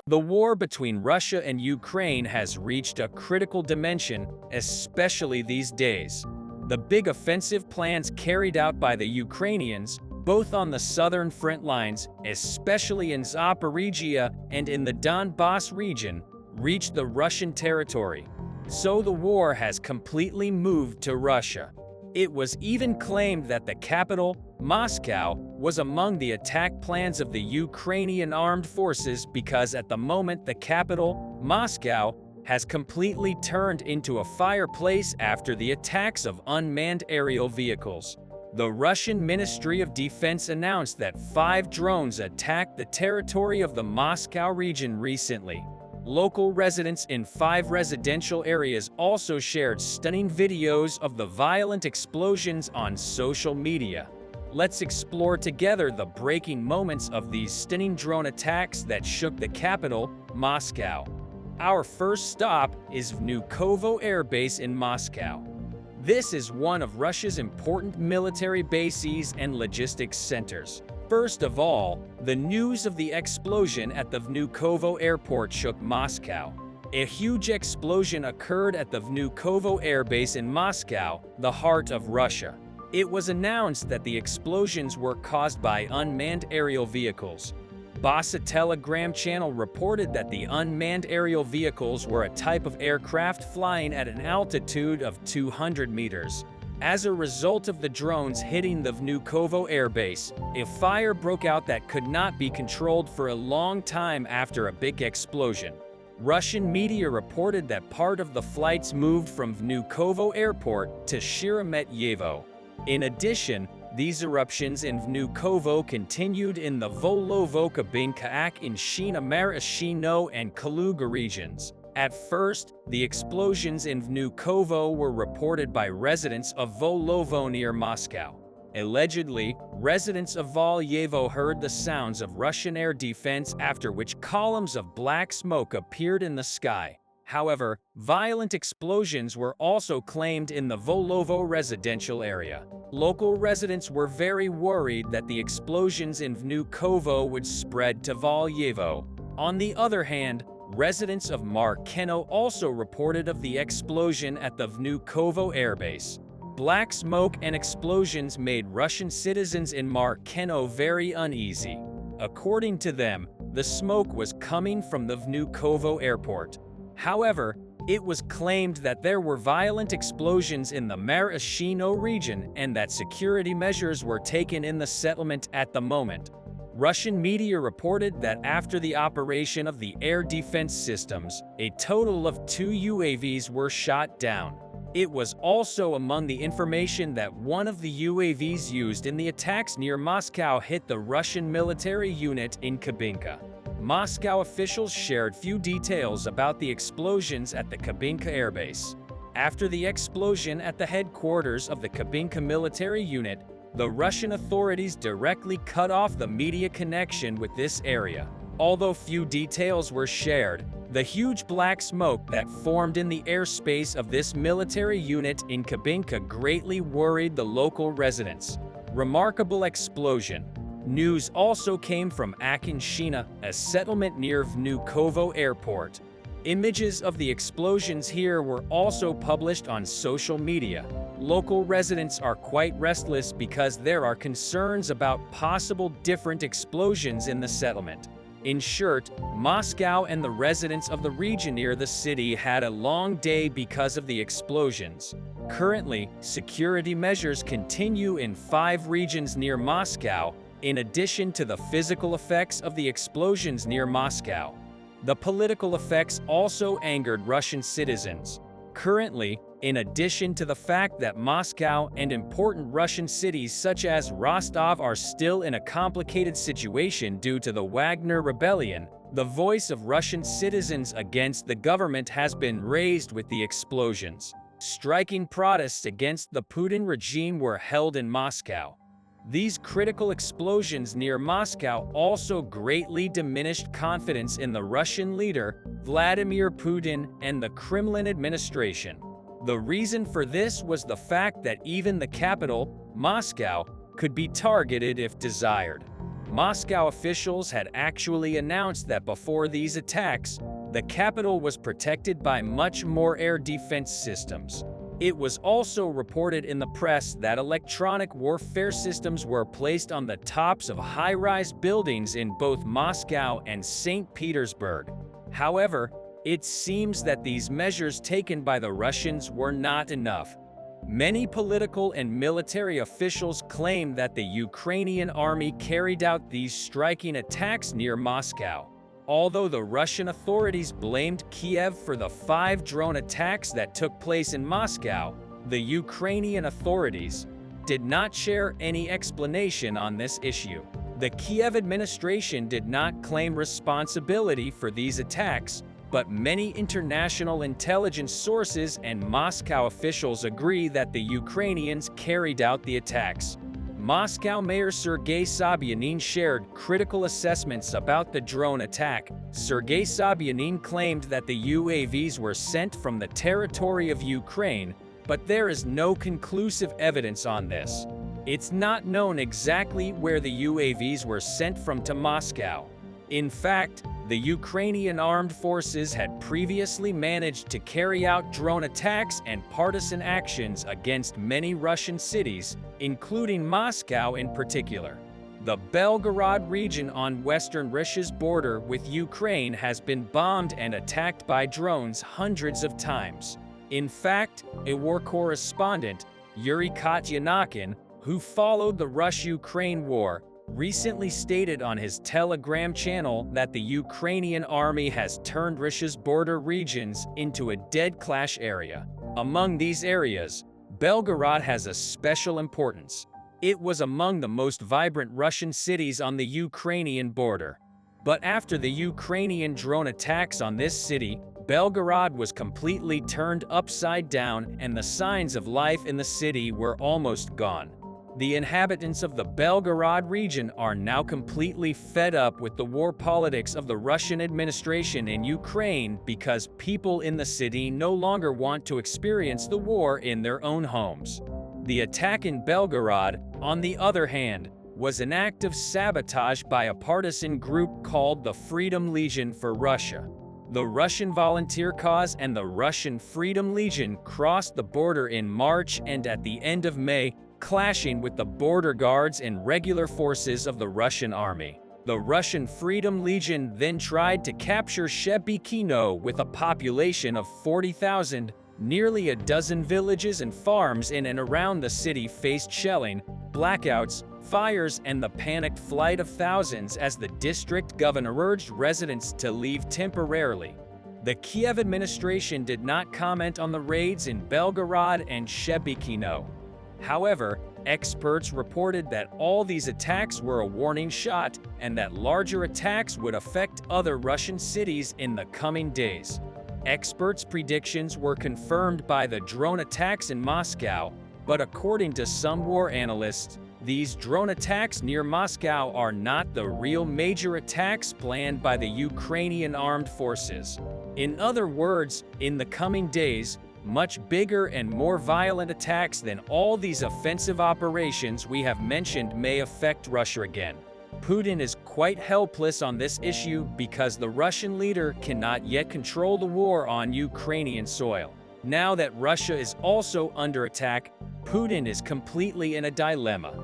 The war between Russia and Ukraine has reached a critical dimension, especially these days. The big offensive plans carried out by the Ukrainians, both on the southern front lines, especially in Zaporizhzhia and in the Donbass region, reached the Russian territory. So the war has completely moved to Russia. It was even claimed that the capital, Moscow, was among the attack plans of the Ukrainian armed forces because at the moment the capital, Moscow, has completely turned into a fireplace after the attacks of unmanned aerial vehicles. The Russian Ministry of Defense announced that 5 drones attacked the territory of the Moscow region recently. Local residents in 5 residential areas also shared stunning videos of the violent explosions on social media. Let's explore together the breaking moments of these stunning drone attacks that shook the capital, Moscow. Our first stop is Vnukovo Air Base in Moscow. This is one of Russia's important military bases and logistics centers. First of all, the news of the explosion at the Vnukovo airport shook Moscow. A huge explosion occurred at the Vnukovo Air Base in Moscow, the heart of Russia. It was announced that the explosions were caused by unmanned aerial vehicles. Basa Telegram channel reported that the unmanned aerial vehicles were a type of aircraft flying at an altitude of 200 meters. As a result of the drones hitting the Vnukovo Air Base, a fire broke out that could not be controlled for a long time after a big explosion. Russian media reported that part of the flights moved from Vnukovo Airport to Sheremetyevo. In addition, these eruptions in Vnukovo continued in the Volovo-Kabinka in Shina Maraschino and Kaluga regions. At first, the explosions in Vnukovo were reported by residents of Volovo near Moscow. Allegedly, residents of Volyevo heard the sounds of Russian air defense after which columns of black smoke appeared in the sky. However, violent explosions were also claimed in the Volovo residential area. Local residents were very worried that the explosions in Vnukovo would spread to Volyevo. On the other hand, residents of Markeno also reported of the explosion at the Vnukovo airbase. Black smoke and explosions made Russian citizens in Markeno very uneasy. According to them, the smoke was coming from the Vnukovo airport. However, it was claimed that there were violent explosions in the Maraschino region and that security measures were taken in the settlement at the moment. Russian media reported that after the operation of the air defense systems, a total of 2 UAVs were shot down. It was also among the information that one of the UAVs used in the attacks near Moscow hit the Russian military unit in Kabinka. Moscow officials shared few details about the explosions at the Kabinka airbase. After the explosion at the headquarters of the Kabinka military unit, the Russian authorities directly cut off the media connection with this area. Although few details were shared, the huge black smoke that formed in the airspace of this military unit in Kabinka greatly worried the local residents. Remarkable explosion. News also came from Akinshina, a settlement near Vnukovo airport. Images of the explosions here were also published on social media. Local residents are quite restless because there are concerns about possible different explosions in the settlement. In short, Moscow and the residents of the region near the city had a long day because of the explosions. Currently, security measures continue in 5 regions near Moscow, in addition to the physical effects of the explosions near Moscow. The political effects also angered Russian citizens. Currently, in addition to the fact that Moscow and important Russian cities such as Rostov are still in a complicated situation due to the Wagner rebellion, the voice of Russian citizens against the government has been raised with the explosions. Striking protests against the Putin regime were held in Moscow. These critical explosions near Moscow also greatly diminished confidence in the Russian leader, Vladimir Putin, and the Kremlin administration. The reason for this was the fact that even the capital, Moscow, could be targeted if desired. Moscow officials had actually announced that before these attacks, the capital was protected by much more air defense systems. It was also reported in the press that electronic warfare systems were placed on the tops of high-rise buildings in both Moscow and St. Petersburg. However, it seems that these measures taken by the Russians were not enough. Many political and military officials claim that the Ukrainian army carried out these striking attacks near Moscow. Although the Russian authorities blamed Kiev for the 5 drone attacks that took place in Moscow, the Ukrainian authorities did not share any explanation on this issue. The Kiev administration did not claim responsibility for these attacks, but many international intelligence sources and Moscow officials agree that the Ukrainians carried out the attacks. Moscow Mayor Sergei Sobyanin shared critical assessments about the drone attack. Sergei Sobyanin claimed that the UAVs were sent from the territory of Ukraine, but there is no conclusive evidence on this. It's not known exactly where the UAVs were sent from to Moscow. In fact, the Ukrainian armed forces had previously managed to carry out drone attacks and partisan actions against many Russian cities, including Moscow in particular. The Belgorod region on western Russia's border with Ukraine has been bombed and attacked by drones hundreds of times. In fact, a war correspondent, Yuri Kotyanakin, who followed the Russia-Ukraine war, recently stated on his Telegram channel that the Ukrainian army has turned Russia's border regions into a dead clash area. Among these areas, Belgorod has a special importance. It was among the most vibrant Russian cities on the Ukrainian border. But after the Ukrainian drone attacks on this city, Belgorod was completely turned upside down and the signs of life in the city were almost gone. The inhabitants of the Belgorod region are now completely fed up with the war politics of the Russian administration in Ukraine because people in the city no longer want to experience the war in their own homes. The attack in Belgorod, on the other hand, was an act of sabotage by a partisan group called the Freedom Legion for Russia. The Russian Volunteer Cause and the Russian Freedom Legion crossed the border in March and at the end of May, clashing with the border guards and regular forces of the Russian army. The Russian Freedom Legion then tried to capture Shebekino with a population of 40,000. Nearly a dozen villages and farms in and around the city faced shelling, blackouts, fires, and the panicked flight of thousands as the district governor urged residents to leave temporarily. The Kiev administration did not comment on the raids in Belgorod and Shebekino. However, experts reported that all these attacks were a warning shot and that larger attacks would affect other Russian cities in the coming days. Experts' predictions were confirmed by the drone attacks in Moscow, but according to some war analysts, these drone attacks near Moscow are not the real major attacks planned by the Ukrainian armed forces. In other words, in the coming days, much bigger and more violent attacks than all these offensive operations we have mentioned may affect Russia again. Putin is quite helpless on this issue because the Russian leader cannot yet control the war on Ukrainian soil. Now that Russia is also under attack, Putin is completely in a dilemma.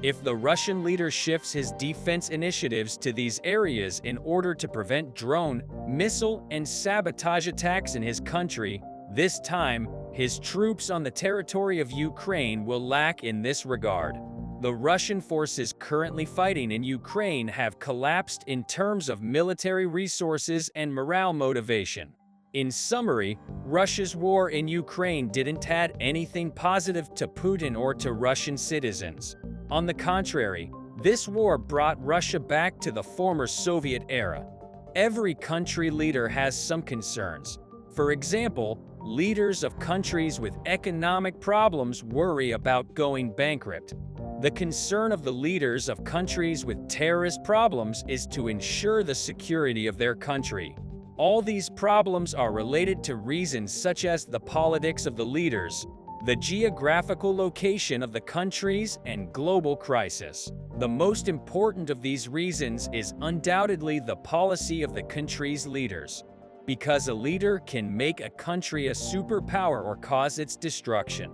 If the Russian leader shifts his defense initiatives to these areas in order to prevent drone, missile, and sabotage attacks in his country, this time, his troops on the territory of Ukraine will lack in this regard. The Russian forces currently fighting in Ukraine have collapsed in terms of military resources and morale motivation. In summary, Russia's war in Ukraine didn't add anything positive to Putin or to Russian citizens. On the contrary, this war brought Russia back to the former Soviet era. Every country leader has some concerns. For example, leaders of countries with economic problems worry about going bankrupt. The concern of the leaders of countries with terrorist problems is to ensure the security of their country. All these problems are related to reasons such as the politics of the leaders, the geographical location of the countries, and global crisis. The most important of these reasons is undoubtedly the policy of the country's leaders, because a leader can make a country a superpower or cause its destruction.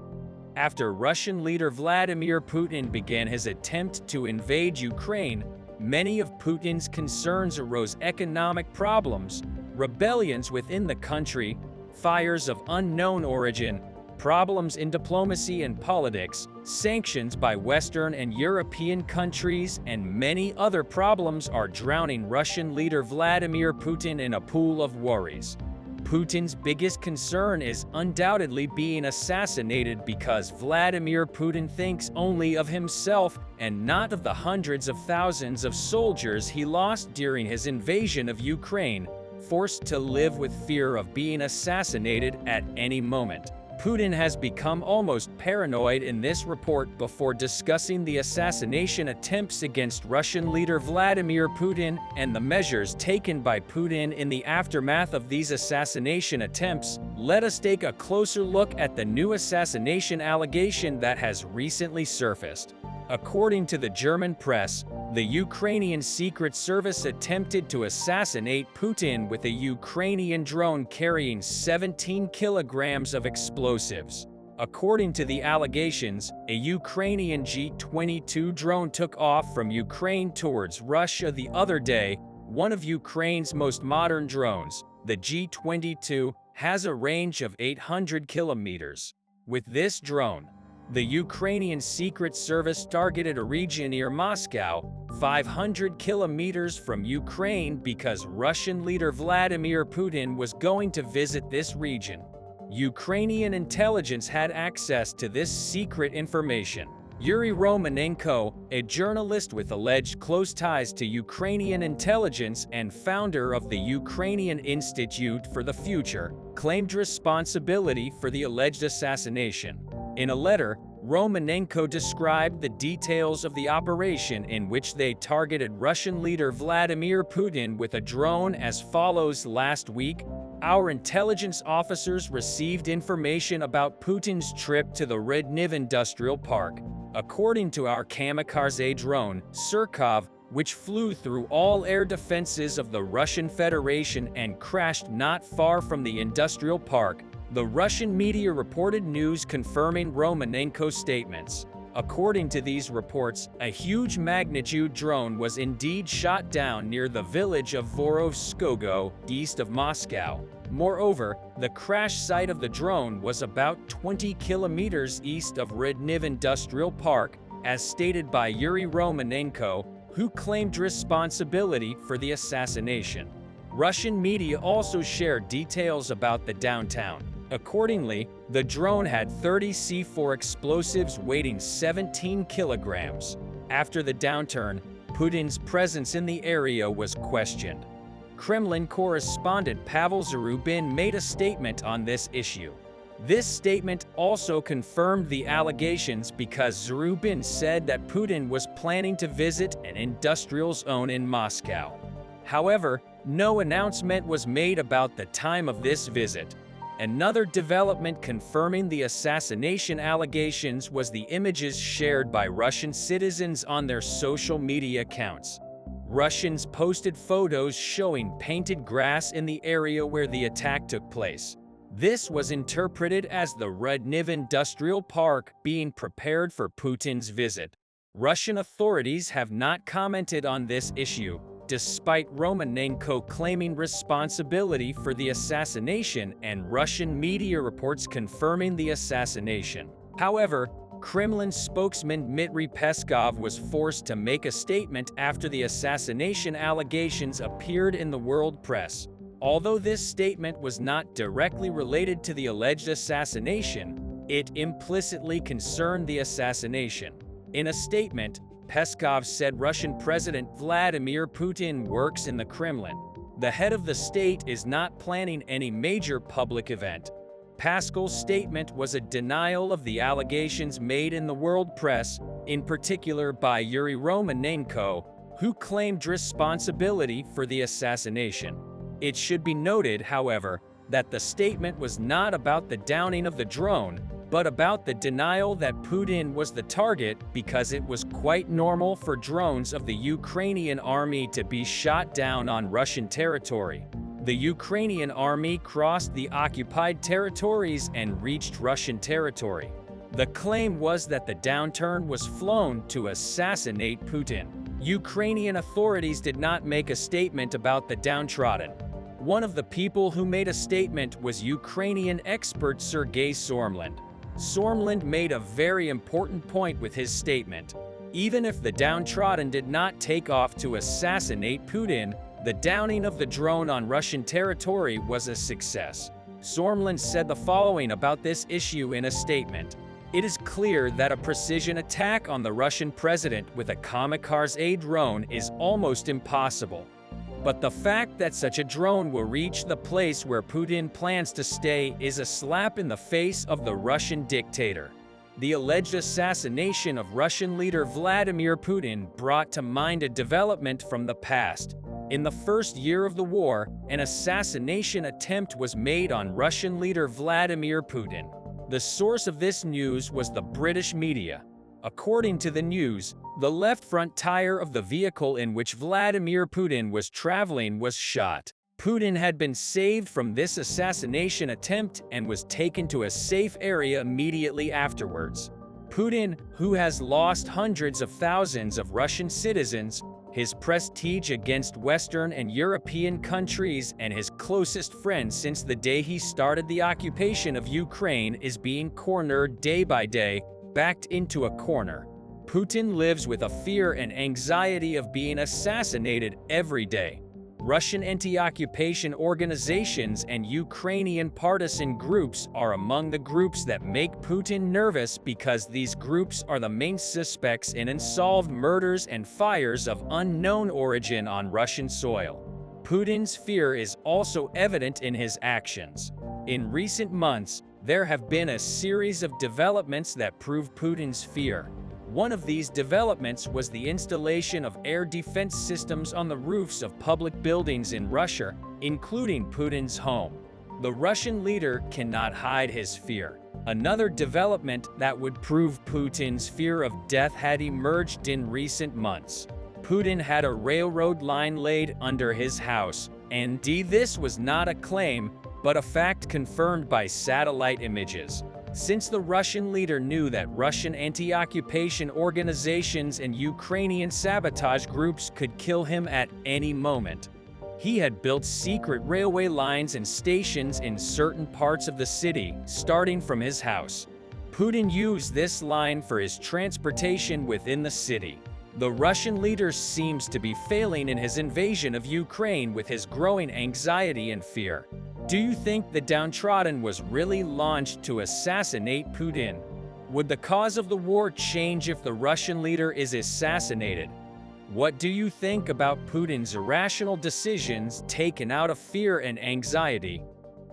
After Russian leader Vladimir Putin began his attempt to invade Ukraine, many of Putin's concerns arose: economic problems, rebellions within the country, fires of unknown origin, problems in diplomacy and politics, sanctions by Western and European countries, and many other problems are drowning Russian leader Vladimir Putin in a pool of worries. Putin's biggest concern is undoubtedly being assassinated, because Vladimir Putin thinks only of himself and not of the hundreds of thousands of soldiers he lost during his invasion of Ukraine, forced to live with fear of being assassinated at any moment. Putin has become almost paranoid in this report before discussing the assassination attempts against Russian leader Vladimir Putin and the measures taken by Putin in the aftermath of these assassination attempts. Let us take a closer look at the new assassination allegation that has recently surfaced. According to the German press, the Ukrainian Secret Service attempted to assassinate Putin with a Ukrainian drone carrying 17 kilograms of explosives. According to the allegations, a Ukrainian G-22 drone took off from Ukraine towards Russia the other day. One of Ukraine's most modern drones, the G-22, has a range of 800 kilometers. With this drone, the Ukrainian Secret Service targeted a region near Moscow, 500 kilometers from Ukraine, because Russian leader Vladimir Putin was going to visit this region. Ukrainian intelligence had access to this secret information. Yuri Romanenko, a journalist with alleged close ties to Ukrainian intelligence and founder of the Ukrainian Institute for the Future, claimed responsibility for the alleged assassination. In a letter, Romanenko described the details of the operation, in which they targeted Russian leader Vladimir Putin with a drone, as follows: last week, our intelligence officers received information about Putin's trip to the Redniv Industrial Park. According to our kamikaze drone, Surkov, which flew through all air defenses of the Russian Federation and crashed not far from the industrial park, the Russian media reported news confirming Romanenko's statements. According to these reports, a huge magnitude drone was indeed shot down near the village of Vorovskogo, east of Moscow. Moreover, the crash site of the drone was about 20 kilometers east of Redniv Industrial Park, as stated by Yuri Romanenko, who claimed responsibility for the assassination. Russian media also shared details about the downtown. Accordingly, the drone had 30 C4 explosives weighing 17 kilograms. After the downturn, Putin's presence in the area was questioned. Kremlin correspondent Pavel Zarubin made a statement on this issue. This statement also confirmed the allegations, because Zarubin said that Putin was planning to visit an industrial zone in Moscow. However, no announcement was made about the time of this visit. Another development confirming the assassination allegations was the images shared by Russian citizens on their social media accounts. Russians posted photos showing painted grass in the area where the attack took place. This was interpreted as the Redniv Industrial Park being prepared for Putin's visit. Russian authorities have not commented on this issue, despite Romanenko claiming responsibility for the assassination and Russian media reports confirming the assassination. However, Kremlin spokesman Dmitry Peskov was forced to make a statement after the assassination allegations appeared in the world press. Although this statement was not directly related to the alleged assassination, it implicitly concerned the assassination. In a statement, Peskov said Russian President Vladimir Putin works in the Kremlin. The head of the state is not planning any major public event. Peskov's statement was a denial of the allegations made in the world press, in particular by Yuri Romanenko, who claimed responsibility for the assassination. It should be noted, however, that the statement was not about the downing of the drone, but about the denial that Putin was the target because it was quite normal for drones of the Ukrainian army to be shot down on Russian territory. The Ukrainian army crossed the occupied territories and reached Russian territory. The claim was that the downturn was flown to assassinate Putin. Ukrainian authorities did not make a statement about the downtrodden. One of the people who made a statement was Ukrainian expert Sergei Sormland. Sormland made a very important point with his statement. Even if the downtrodden did not take off to assassinate Putin, the downing of the drone on Russian territory was a success. Sormland said the following about this issue in a statement. It is clear that a precision attack on the Russian president with a kamikaze drone is almost impossible. But the fact that such a drone will reach the place where Putin plans to stay is a slap in the face of the Russian dictator. The alleged assassination of Russian leader Vladimir Putin brought to mind a development from the past. In the first year of the war, an assassination attempt was made on Russian leader Vladimir Putin. The source of this news was the British media. According to the news, the left front tire of the vehicle in which Vladimir Putin was traveling was shot. Putin had been saved from this assassination attempt and was taken to a safe area immediately afterwards. Putin, who has lost hundreds of thousands of Russian citizens, his prestige against Western and European countries, and his closest friend since the day he started the occupation of Ukraine, is being cornered day by day, backed into a corner. Putin lives with a fear and anxiety of being assassinated every day. Russian anti-occupation organizations and Ukrainian partisan groups are among the groups that make Putin nervous because these groups are the main suspects in unsolved murders and fires of unknown origin on Russian soil. Putin's fear is also evident in his actions. In recent months, there have been a series of developments that prove Putin's fear. One of these developments was the installation of air defense systems on the roofs of public buildings in Russia, including Putin's home. The Russian leader cannot hide his fear. Another development that would prove Putin's fear of death had emerged in recent months. Putin had a railroad line laid under his house, and this was not a claim, but a fact confirmed by satellite images. Since the Russian leader knew that Russian anti-occupation organizations and Ukrainian sabotage groups could kill him at any moment, he had built secret railway lines and stations in certain parts of the city, starting from his house. Putin used this line for his transportation within the city. The Russian leader seems to be failing in his invasion of Ukraine with his growing anxiety and fear. Do you think the downtrodden was really launched to assassinate Putin? Would the cause of the war change if the Russian leader is assassinated? What do you think about Putin's irrational decisions taken out of fear and anxiety?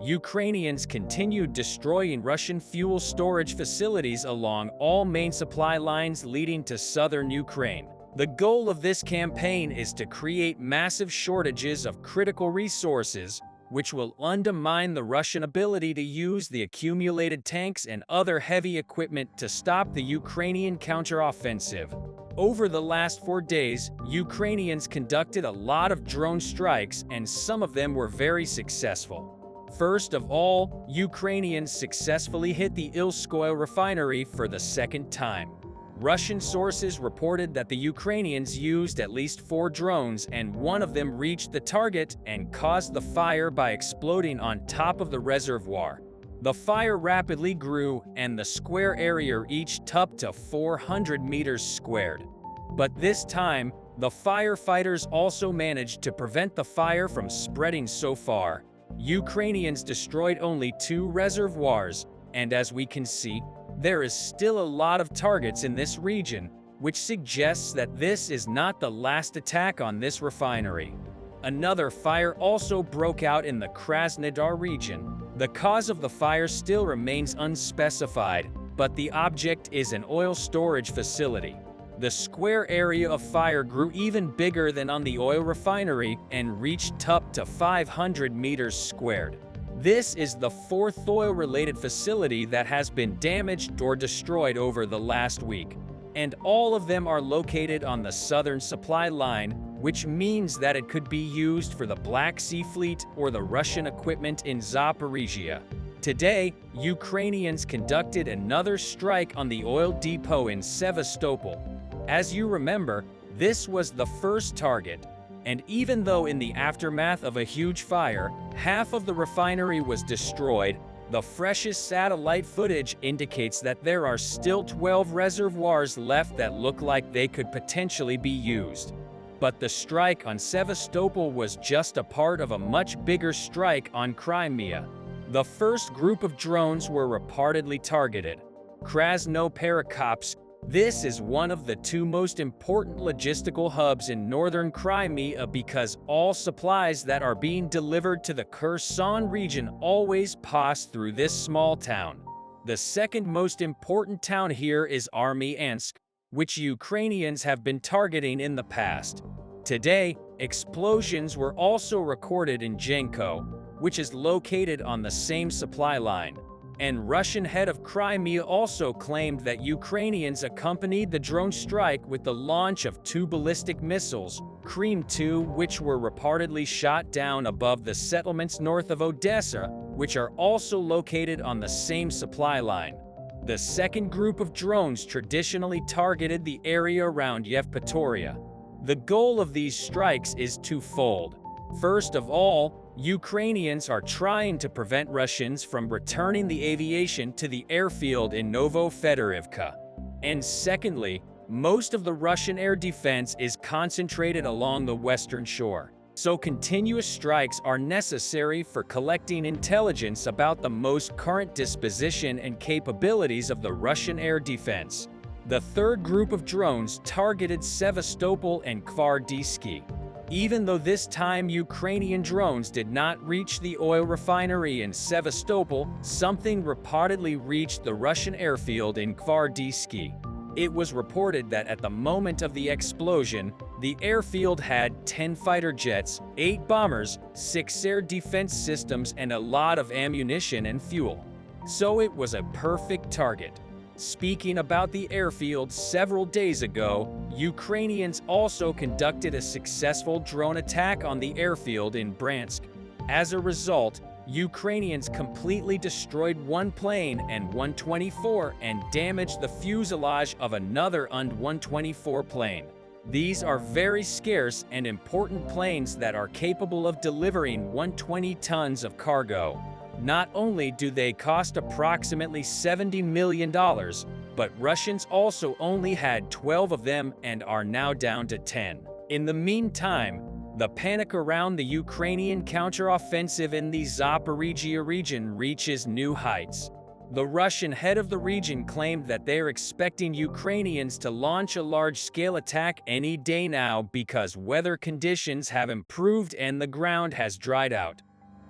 Ukrainians continued destroying Russian fuel storage facilities along all main supply lines leading to southern Ukraine. The goal of this campaign is to create massive shortages of critical resources, which will undermine the Russian ability to use the accumulated tanks and other heavy equipment to stop the Ukrainian counteroffensive. Over the last 4 days, Ukrainians conducted a lot of drone strikes, and some of them were very successful. First of all, Ukrainians successfully hit the Ilskoye refinery for the second time. Russian sources reported that the Ukrainians used at least 4 drones, and one of them reached the target and caused the fire by exploding on top of the reservoir. The fire rapidly grew, and the square area reached up to 400 meters squared. But this time, the firefighters also managed to prevent the fire from spreading so far. Ukrainians destroyed only 2 reservoirs, and as we can see, there is still a lot of targets in this region, which suggests that this is not the last attack on this refinery. Another fire also broke out in the Krasnodar region. The cause of the fire still remains unspecified, but the object is an oil storage facility. The square area of fire grew even bigger than on the oil refinery and reached up to 500 meters squared. This is the fourth oil-related facility that has been damaged or destroyed over the last week, and all of them are located on the southern supply line, which means that it could be used for the Black Sea Fleet or the Russian equipment in Zaporizhzhia. Today, Ukrainians conducted another strike on the oil depot in Sevastopol. As you remember, this was the first target, and even though in the aftermath of a huge fire, half of the refinery was destroyed, the freshest satellite footage indicates that there are still 12 reservoirs left that look like they could potentially be used. But the strike on Sevastopol was just a part of a much bigger strike on Crimea. The first group of drones were reportedly targeted. Krasnoperekopsk. This is one of the two most important logistical hubs in northern Crimea because all supplies that are being delivered to the Kherson region always pass through this small town. The second most important town here is Armyansk, which Ukrainians have been targeting in the past. Today, explosions were also recorded in Genko, which is located on the same supply line. And Russian head of Crimea also claimed that Ukrainians accompanied the drone strike with the launch of 2 ballistic missiles, Crimea-2, which were reportedly shot down above the settlements north of Odessa, which are also located on the same supply line. The second group of drones traditionally targeted the area around Yevpatoria. The goal of these strikes is twofold. First of all, Ukrainians are trying to prevent Russians from returning the aviation to the airfield in Novofedorivka. And secondly, most of the Russian air defense is concentrated along the western shore. So continuous strikes are necessary for collecting intelligence about the most current disposition and capabilities of the Russian air defense. The third group of drones targeted Sevastopol and Kvardiski. Even though this time Ukrainian drones did not reach the oil refinery in Sevastopol, something reportedly reached the Russian airfield in Kvardiski. It was reported that at the moment of the explosion, the airfield had 10 fighter jets, 8 bombers, 6 air defense systems, and a lot of ammunition and fuel. So it was a perfect target. Speaking about the airfield several days ago, Ukrainians also conducted a successful drone attack on the airfield in Bryansk. As a result, Ukrainians completely destroyed one plane and 124 and damaged the fuselage of another Un-124 plane. These are very scarce and important planes that are capable of delivering 120 tons of cargo. Not only do they cost approximately $70 million, but Russians also only had 12 of them and are now down to 10. In the meantime, the panic around the Ukrainian counteroffensive in the Zaporizhzhia region reaches new heights. The Russian head of the region claimed that they are expecting Ukrainians to launch a large-scale attack any day now because weather conditions have improved and the ground has dried out.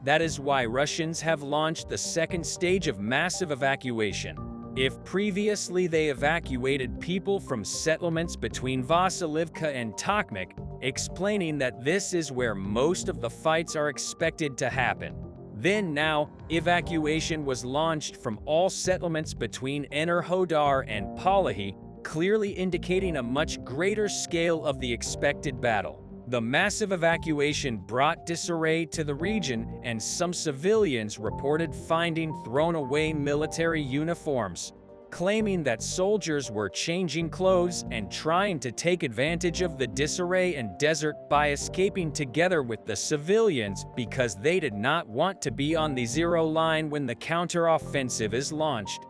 That is why Russians have launched the second stage of massive evacuation. If previously they evacuated people from settlements between Vasilivka and Tokmak, explaining that this is where most of the fights are expected to happen, then now, evacuation was launched from all settlements between Enerhodar and Palahi, clearly indicating a much greater scale of the expected battle. The massive evacuation brought disarray to the region, and some civilians reported finding thrown-away military uniforms, claiming that soldiers were changing clothes and trying to take advantage of the disarray and desert by escaping together with the civilians because they did not want to be on the zero line when the counteroffensive is launched.